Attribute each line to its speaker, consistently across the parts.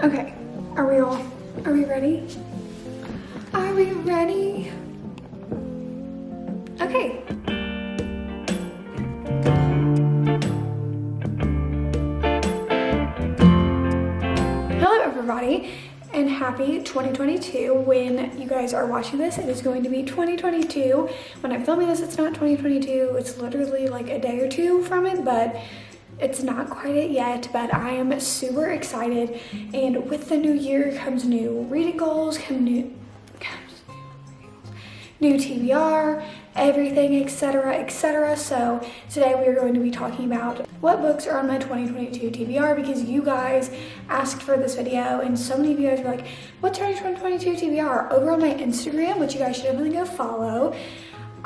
Speaker 1: Okay, are we ready? Are we ready? Okay. Hello everybody, and happy 2022. When you guys are watching this, it is going to be 2022. When I'm filming this, it's not 2022. It's literally like a day or two from it, but it's not quite it yet. But I am super excited, and with the new year comes new reading goals, new TBR, everything, etc, etc. So today we are going to be talking about what books are on my 2022 TBR, because you guys asked for this video, and so many of you guys were like, what's your 2022 TBR? Over on my Instagram, which you guys should definitely go follow,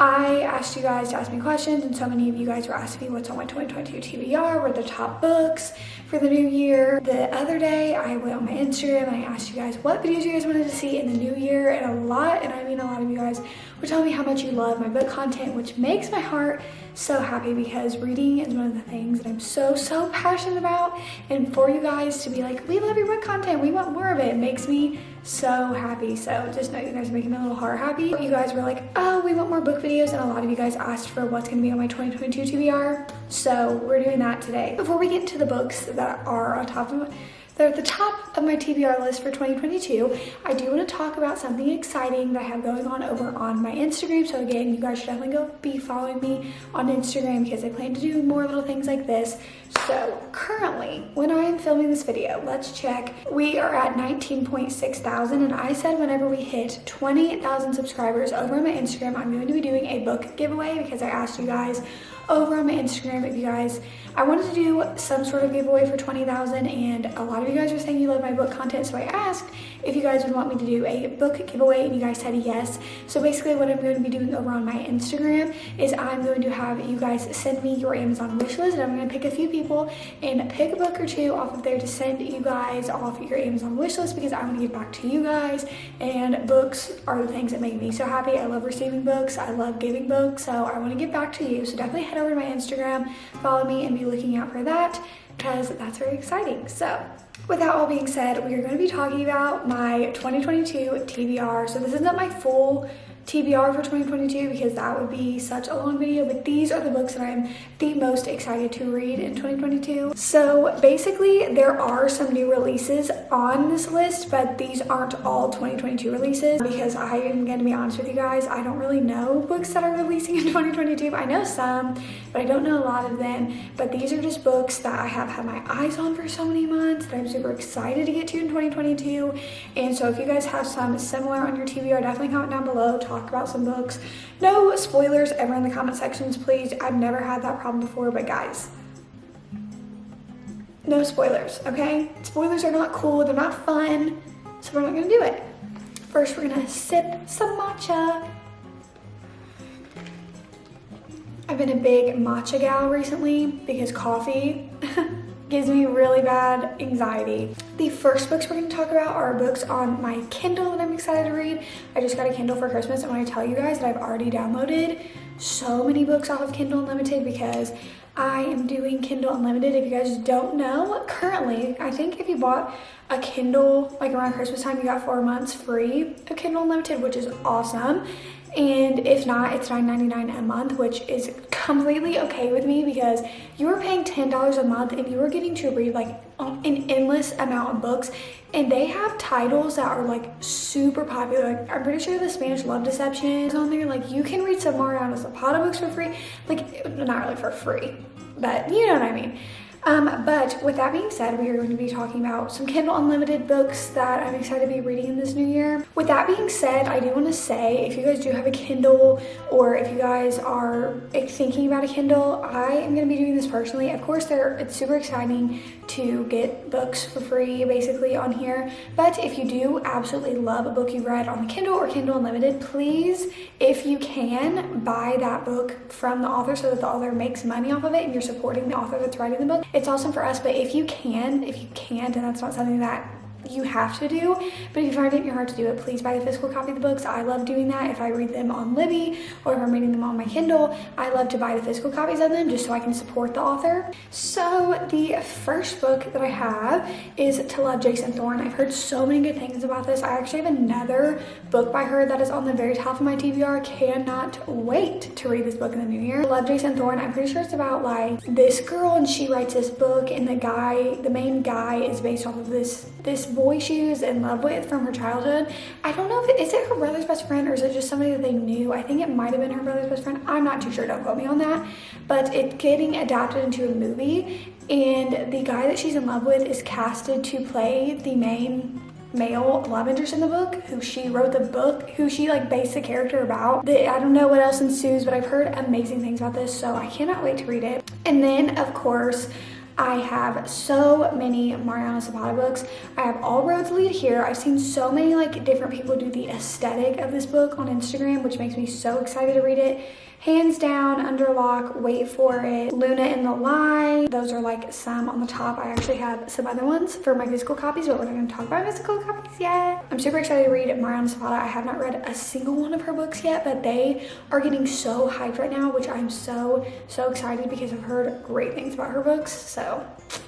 Speaker 1: I asked you guys to ask me questions, and so many of you guys were asking me what's on my 2022 TBR, what are the top books for the new year. The other day, I went on my Instagram and I asked you guys what videos you guys wanted to see in the new year, and a lot of you guys were telling me how much you love my book content, which makes my heart so happy, because reading is one of the things that I'm so passionate about, and for you guys to be like, we love your book content, we want more of it, makes me so happy. So just know you guys are making my little heart happy. You guys were like, oh, we want more book videos, and a lot of you guys asked for what's going to be on my 2022 TBR, so we're doing that today. Before we get to the books that are they're at the top of my TBR list for 2022, I do want to talk about something exciting that I have going on over on my Instagram. So again, you guys should definitely go be following me on Instagram, because I plan to do more little things like this. So currently, when I am filming this video, let's check. We are at 19.6 thousand, and I said whenever we hit 20,000 subscribers over on my Instagram, I'm going to be doing a book giveaway, because I asked you guys over on my Instagram if you guys, I wanted to do some sort of giveaway for 20,000, and a lot of you guys were saying you love my book content, so I asked if you guys would want me to do a book giveaway, and you guys said yes. So basically what I'm going to be doing over on my Instagram is I'm going to have you guys send me your Amazon wish list, and I'm going to pick a few people and pick a book or two off of there to send you guys off your Amazon wish list, because I want to give back to you guys, and books are the things that make me so happy. I love receiving books, I love giving books, so I want to give back to you. So definitely head over to my Instagram, follow me, and be looking out for that, because that's very exciting. So with that all being said, we are going to be talking about my 2022 TBR. So this isn't my full TBR for 2022, because that would be such a long video, but these are the books that I'm the most excited to read in 2022. So basically there are some new releases on this list, but these aren't all 2022 releases, because I am going to be honest with you guys, I don't really know books that are releasing in 2022. I know some, but I don't know a lot of them. But these are just books that I have had my eyes on for so many months that I'm super excited to get to in 2022. And so if you guys have some similar on your TBR, definitely comment down below, talk about some books. No spoilers ever in the comment sections, please. I've never had that problem before, but guys, no spoilers, okay? Spoilers are not cool, they're not fun, so we're not gonna do it. First, we're gonna sip some matcha. I've been a big matcha gal recently, because coffee gives me really bad anxiety. The first books we're going to talk about are books on my Kindle that I'm excited to read. I just got a Kindle for Christmas, and when I tell you guys that I've already downloaded so many books off of Kindle Unlimited, because I am doing Kindle Unlimited. If you guys don't know, currently, I think if you bought a Kindle like around Christmas time, you got 4 months free of Kindle Unlimited, which is awesome. And if not, it's $9.99 a month, which is completely okay with me, because you are paying $10 a month and you are getting to read like an endless amount of books, and they have titles that are like super popular. Like, I'm pretty sure the Spanish Love Deception is on there. Like, you can read some Mariana Zapata books for free, like not really for free, but you know what I mean. But with that being said, we are going to be talking about some Kindle Unlimited books that I'm excited to be reading in this new year. With that being said, I do want to say, if you guys do have a Kindle, or if you guys are thinking about a Kindle, I am going to be doing this personally. Of course, it's super exciting to get books for free basically on here, but if you do absolutely love a book you read on the Kindle or Kindle Unlimited, please, if you can, buy that book from the author, so that the author makes money off of it and you're supporting the author that's writing the book. It's awesome for us, but if you can't, and that's not something that you have to do, but if you find it in your heart to do it, please buy the physical copy of the books. I love doing that. If I read them on Libby or if I'm reading them on my Kindle, I love to buy the physical copies of them just so I can support the author. So the first book that I have is To Love, Jason Thorne. I've heard so many good things about this. I actually have another book by her that is on the very top of my TBR. Cannot wait to read this book in the new year. To Love, Jason Thorne, I'm pretty sure it's about like this girl and she writes this book, and the main guy is based off of this boy she was in love with from her childhood. I don't know if is it her brother's best friend or is it just somebody that they knew. I think it might have been her brother's best friend. I'm not too sure, don't quote me on that, but it's getting adapted into a movie, and the guy that she's in love with is casted to play the main male love interest in the book, who she wrote the book, who she like based the character about. I don't know what else ensues, but I've heard amazing things about this, so I cannot wait to read it. And then of course I have so many Mariana Zapata books. I have All Roads Lead Here. I've seen so many like different people do the aesthetic of this book on Instagram, which makes me so excited to read it. Hands Down, Under Lock, Wait For It, Luna in the Lie. Those are like some on the top. I actually have some other ones for my physical copies, but we're not going to talk about physical copies yet. I'm super excited to read Mariana Zapata. I have not read a single one of her books yet, but they are getting so hyped right now, which I'm so excited because I've heard great things about her books. So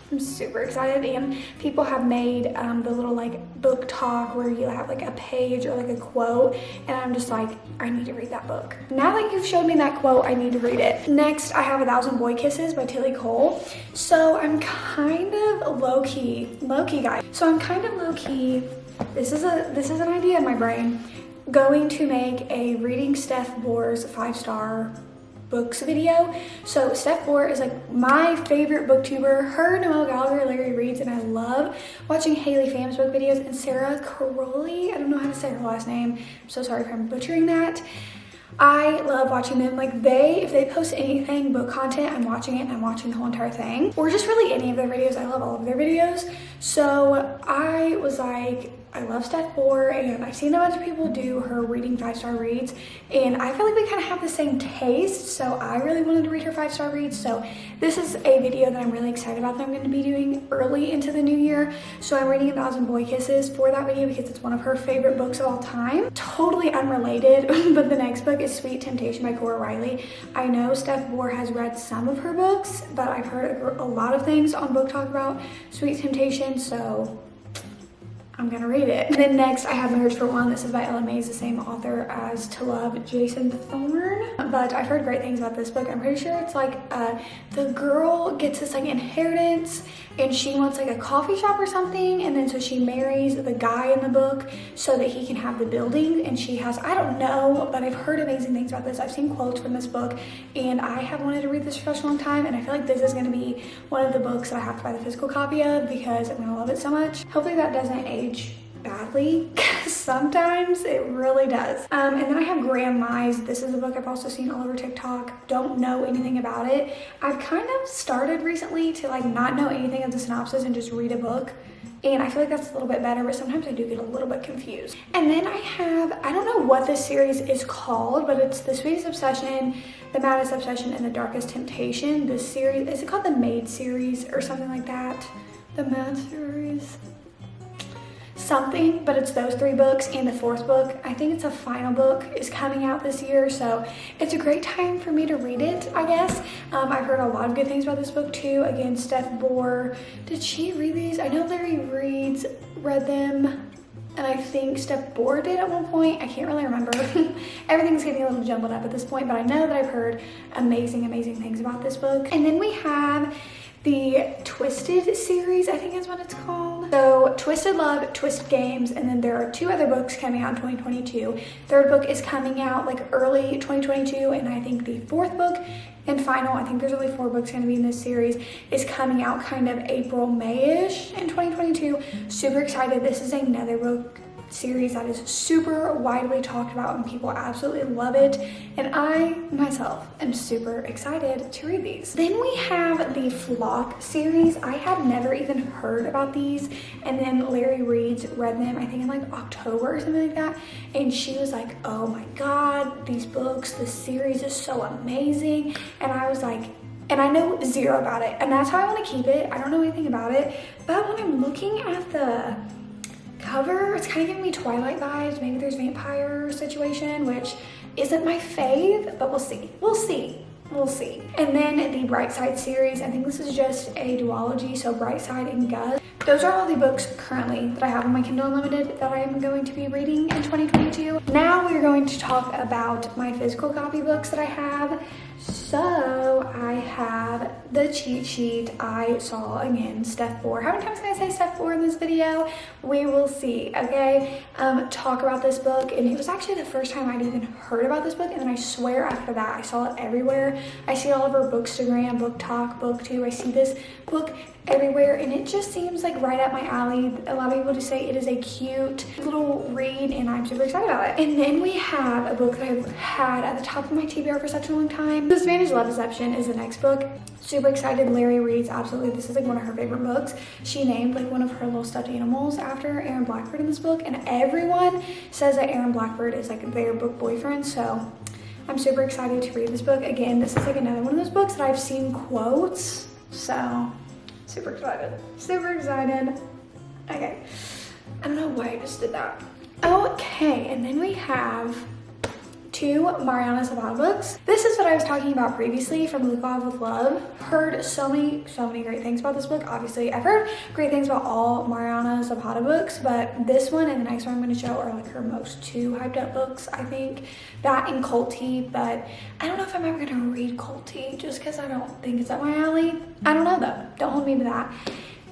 Speaker 1: I'm super excited, and people have made the little like book talk where you have like a page or like a quote, and I'm just like, I need to read that book. Now that you've showed me that quote, I need to read it. Next, I have 1,000 Boy Kisses by Tilly Cole. So I'm kind of low-key guys. So I'm kind of low-key, this is an idea in my brain, going to make a reading Steph Bohr's 5-star books video. So Steph Bohr is like my favorite booktuber. Her, Noelle Gallagher, Larry reads, and I love watching Haley Pham's book videos, and Sarah Caroli, I don't know how to say her last name, I'm so sorry if I'm butchering that. I love watching them. Like if they post anything book content, I'm watching it and I'm watching the whole entire thing, or just really any of their videos. I love all of their videos. So I was like, I love Steph Bohr, and I've seen a bunch of people do her reading 5-star reads, and I feel like we kind of have the same taste, so I really wanted to read her 5-star reads. So this is a video that I'm really excited about that I'm going to be doing early into the new year. So I'm reading 1,000 Boy Kisses for that video because it's one of her favorite books of all time. Totally unrelated, but the next book is Sweet Temptation by Cora Riley. I know Steph Bohr has read some of her books, but I've heard a lot of things on Book Talk about Sweet Temptation, so I'm gonna read it. And then next I have Marriage for One. This is by Ella Mays, the same author as To Love, Jason Thorne. But I've heard great things about this book. I'm pretty sure it's like the girl gets this like inheritance, and she wants like a coffee shop or something, and then so she marries the guy in the book so that he can have the building, and she has, I don't know, but I've heard amazing things about this. I've seen quotes from this book, and I have wanted to read this for such a long time, and I feel like this is gonna be one of the books that I have to buy the physical copy of because I'm gonna love it so much. Hopefully that doesn't age badly, because sometimes it really does. And then I have Grandma's. This is a book I've also seen all over TikTok. Don't know anything about it. I've kind of started recently to like not know anything of the synopsis and just read a book, and I feel like that's a little bit better, but sometimes I do get a little bit confused. And then I have, I don't know what this series is called, but it's The Sweetest Obsession, The Maddest Obsession, and The Darkest Temptation. This series, is it called the Maid series or something like that? The Mad series? Something, but it's those 3 books, and the 4th book, I think it's a final book, is coming out this year, so it's a great time for me to read it, I guess. I've heard a lot of good things about this book too. Again, Steph Bohr, did she read these? I know Larry read them, and I think Steph Bohr did at one point. I can't really remember. Everything's getting a little jumbled up at this point, but I know that I've heard amazing things about this book. And then we have the Twisted series, I think is what it's called. So Twisted Love, Twisted Games, and then there are 2 other books coming out in 2022. 3rd book is coming out like early 2022, and I think the 4th book and final, I think there's only 4 books going to be in this series, is coming out kind of April, May-ish in 2022. Super excited. This is another book series that is super widely talked about and people absolutely love it, and I myself am super excited to read these. Then we have the Flock series. I had never even heard about these, and then Larry read them I think in like October or something like that, and she was like, oh my god, these books, this series is so amazing, and I was like, and I know 0 about it, and that's how I want to keep it. I don't know anything about it, but when I'm looking at the cover, it's kind of giving me Twilight vibes. Maybe there's vampire situation, which isn't my fave, but we'll see. We'll see. We'll see. And then the Bright Side series, I think this is just a duology, so Bright Side and Gus. Those are all the books currently that I have on my Kindle Unlimited that I am going to be reading in 2022. Now we're going to talk about my physical copy books that I have. So I have the cheat sheet I saw again, Step 4. How many times can I say Step 4 in this video? We will see, okay? Talk about this book, and it was actually the first time I'd even heard about this book, and then I swear after that I saw it everywhere. I see it all over Bookstagram, Book Talk, BookTube. I see this book everywhere, and it just seems like right up my alley. A lot of people just say it is a cute little read, and I'm super excited about it. And then we have a book that I've had at the top of my TBR for such a long time. This Spanish Love Deception is the next book. Super excited. Larry reads absolutely. This is like one of her favorite books. She named like one of her little stuffed animals after Aaron Blackford in this book, and everyone says that Aaron Blackford is like their book boyfriend, so I'm super excited to read this book. Again, this is like another one of those books that I've seen quotes, so super excited. Super excited. Okay. I don't know why I just did that. Okay, and then we have 2 Mariana Zapata books. This is what I was talking about previously from Luke Off with Love. Heard so many great things about this book. Obviously, I've heard great things about all Mariana Zapata books, but this one and the next one I'm going to show are like her most 2 hyped up books, I think. That and Culty, but I don't know if I'm ever going to read Culty just because I don't think it's up my alley. I don't know though. Don't hold me to that.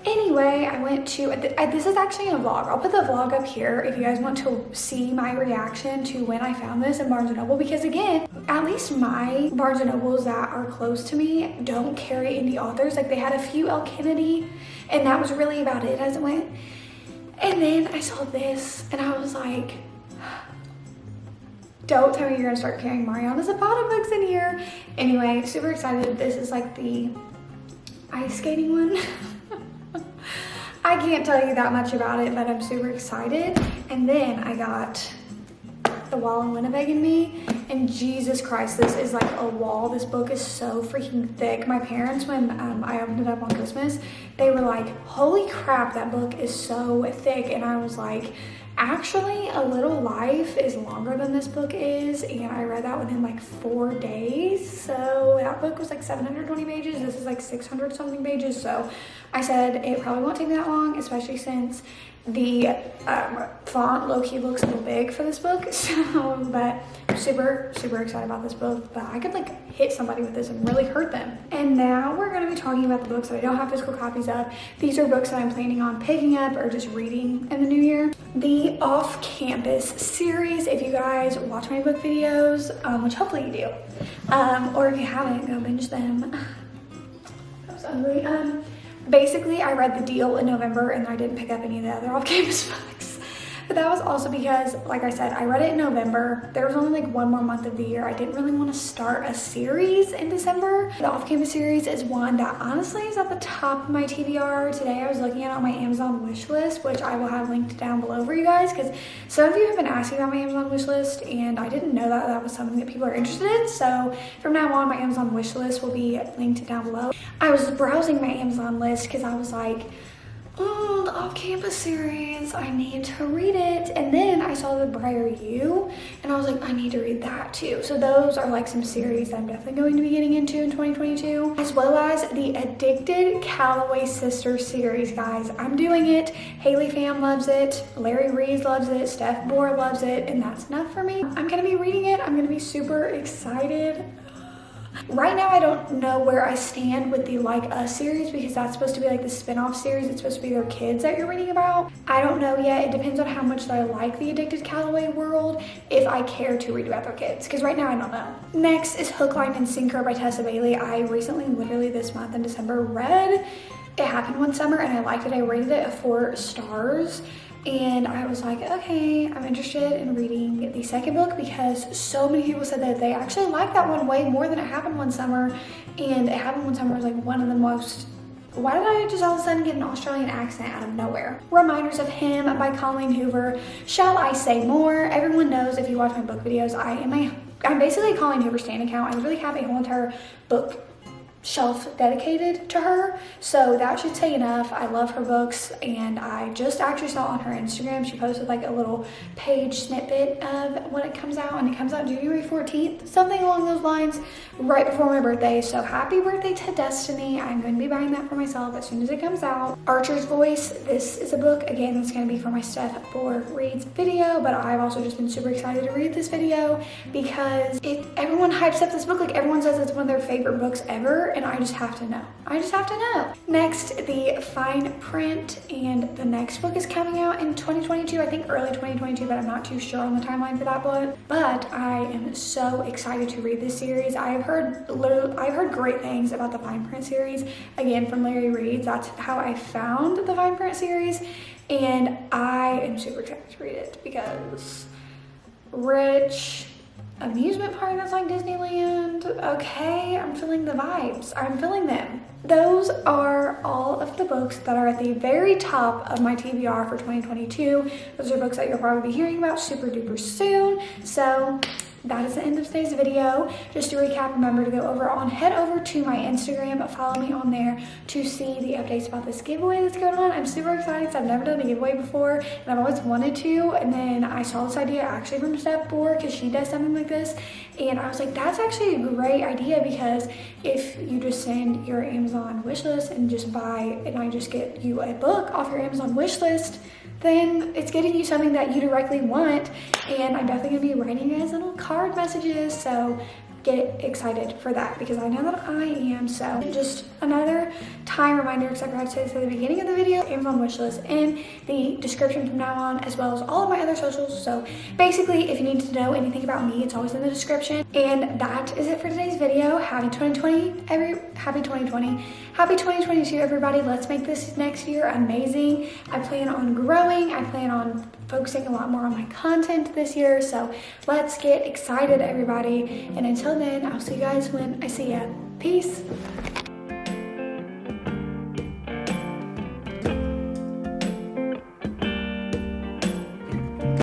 Speaker 1: Anyway, I went to, this is actually a vlog. I'll put the vlog up here if you guys want to see my reaction to when I found this in Barnes & Noble, because again, at least my Barnes & Nobles that are close to me don't carry indie authors. Like they had a few L. Kennedy, and that was really about it as it went. And then I saw this and I was like, don't tell me you're gonna start carrying Mariana Zapata books in here. Anyway, super excited. This is like the ice skating one. I can't tell you that much about it, but I'm super excited. And then I got The Wall in Winnipeg and Me, and Jesus Christ, this is like a wall. This book is so freaking thick. My parents, when I opened it up on Christmas, they were like, holy crap, that book is so thick. And I was like, actually, A Little Life is longer than this book is, and I read that within like 4 days. So that book was like 720 pages. This is like 600 something pages. So I said it probably won't take me that long, especially since the font low-key looks a little big for this book. So, but I'm super excited about this book. But I could like hit somebody with this and really hurt them. And now we're going to be talking about the books that I don't have physical copies of. These are books that I'm planning on picking up or just reading in the new year. The Off-Campus series, if you guys watch my book videos, which hopefully you do, or if you haven't, go binge them. That was ugly. Basically, I read The Deal in November and I didn't pick up any of the other off-campus books. But that was also because, like I said, I read it in November. There was only like 1 more month of the year. I didn't really want to start a series in December. The Off-Campus series is one that honestly is at the top of my TBR. Today I was looking at it on my Amazon wish list, which I will have linked down below for you guys, because some of you have been asking about my Amazon wish list and I didn't know that that was something that people are interested in. So from now on, my Amazon wish list will be linked down below. I was browsing my Amazon list because I was like, oh, the Off-Campus series, I need to read it. And then I saw The Briar U and I was like, I need to read that too. So those are like some series that I'm definitely going to be getting into in 2022, as well as the Addicted Calloway Sisters series, guys. I'm doing it. Haley Pham loves it. Larry Reeves loves it. Steph Bohr loves it. And that's enough for me. I'm going to be reading it. I'm going to be super excited. Right now, I don't know where I stand with the Like Us series, because that's supposed to be like the spin-off series. It's supposed to be their kids that you're reading about. I don't know yet. It depends on how much I like the Addicted Calloway world, if I care to read about their kids, because right now I don't know. Next is Hook, Line, and Sinker by Tessa Bailey. I recently, literally this month in December, read It Happened One Summer and I liked it. I rated it 4 stars. And I was like, okay, I'm interested in reading the second book, because so many people said that they actually liked that one way more than It Happened One Summer. And It Happened One Summer was like one of the most, why did I just all of a sudden get an Australian accent out of nowhere? Reminders of Him by Colleen Hoover. Shall I Say More? Everyone knows, if you watch my book videos, I'm basically a Colleen Hoover stan account. I literally have a whole entire book shelf dedicated to her, so that should say enough. I love her books, and I just actually saw on her Instagram she posted like a little page snippet of when it comes out, and it comes out January 14th, something along those lines, right before my birthday. So happy birthday to Destiny. I'm going to be buying that for myself as soon as it comes out. Archer's Voice, this is a book again that's going to be for my Steph Bohr Reads video, but I've also just been super excited to read this video because everyone hypes up this book, like everyone says it's one of their favorite books ever, and I just have to know. I just have to know. Next, the fine print, and the next book is coming out in 2022, I think early 2022, but I'm not too sure on the timeline for that book. But I am so excited to read this series. I've heard great things about the fine print series, again from Larry Reads. That's how I found the fine print series, and I am super excited to read it because rich amusement park that's like Disneyland. Okay, I'm feeling the vibes. I'm feeling them. Those are all of the books that are at the very top of my TBR for 2022. Those are books that you'll probably be hearing about super duper soon. So that is the end of today's video. Just to recap, remember to head over to my Instagram, follow me on there to see the updates about this giveaway that's going on. I'm super excited because I've never done a giveaway before, and I've always wanted to, and then I saw this idea actually from Steph Bohr because she does something like this, and I was like, that's actually a great idea, because if you just send your Amazon wish list and just buy, and I just get you a book off your Amazon wish list, then it's getting you something that you directly want, and I'm definitely gonna be writing you guys little card messages, so get excited for that because I know that I am. So just another time reminder, because I forgot to say this at the beginning of the video, Amazon wishlist in the description from now on, as well as all of my other socials. So basically, if you need to know anything about me, it's always in the description. And that is it for today's video. Happy 2020, happy 2022, everybody. Let's make this next year amazing. I plan on growing. I plan on focusing a lot more on my content this year. So let's get excited, everybody. And until then, I'll see you guys when I see ya. Peace.